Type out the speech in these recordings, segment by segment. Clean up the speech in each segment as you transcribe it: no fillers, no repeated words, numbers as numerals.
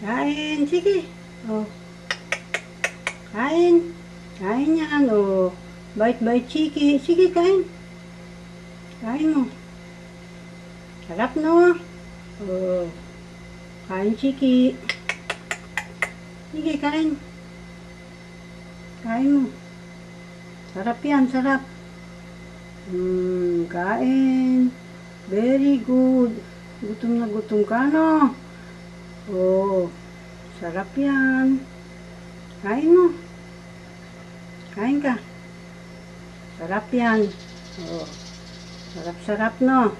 Kain, sige. Oh, kain. Kain yan, oh. Bait-bait, chiki. Sige, kain. Kain mo. Sarap, no? Oh, kain, chiki. Sige, kain. Kain mo. Sarap yan, sarap. Kain. Very good. Gutom na gutom ka, no? Oh, sarap yan. Kain mo. Kain ka. Sarap yan. Oh, sarap-sarap, no?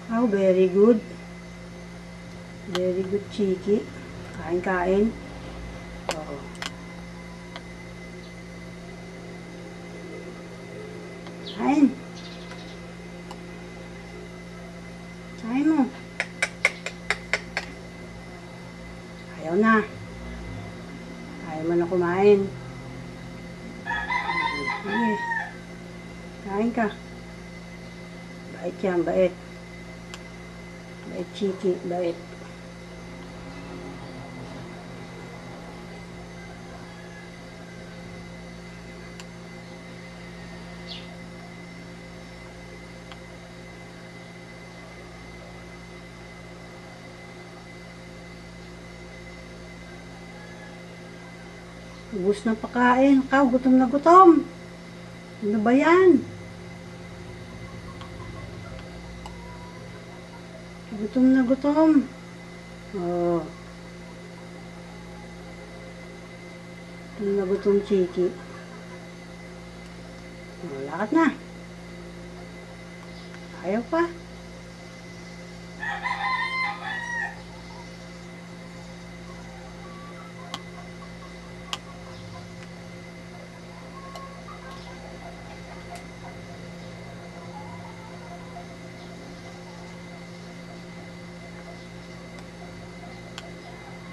Oh, very good. Very good, chiki. Kain-kain. Oh. Kain. Kain mo. Ayaw na. Ayaw mo na kumain. Sige. Kain ka. Bait yan, bait. Bait, chiki, bait. Ubus na pakain. Ikaw, gutom na gutom. Ano ba yan? Gutom na gutom. Oh. Gutom na gutom, chiki. Oh, lakad na. Ayaw pa.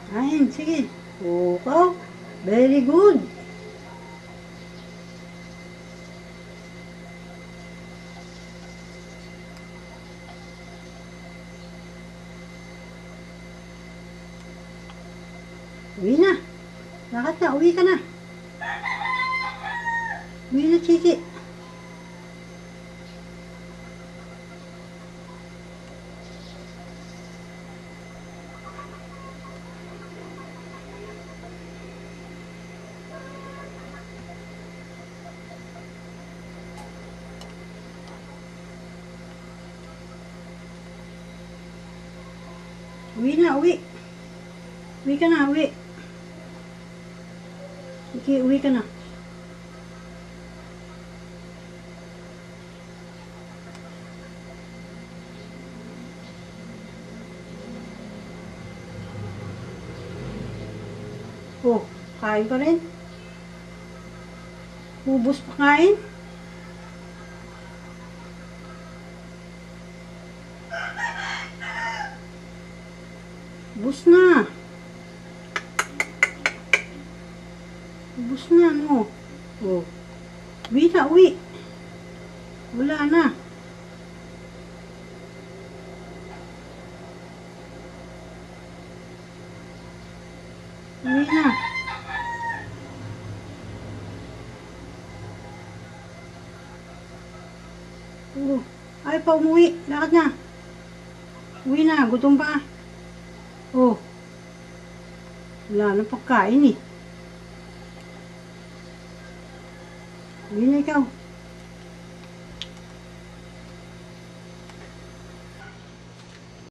Kain, sige. Oh, very good. Uwi na. Lakad na, uwi ka na. Uwi na, chiki. Uwi na, uwi. Uwi ka na, uwi. Sige, uwi ka na. Oh, kain ka rin? Ubus pa kain? Ubus na. Ubus na, no? Oh. Uwi na, uwi. Wala na. Uwi na. Oh. Ay pa umuwi. Lakad na. Uwi na, gutom pa. Oh. Wala na pagkain eh. Uwi na ikaw.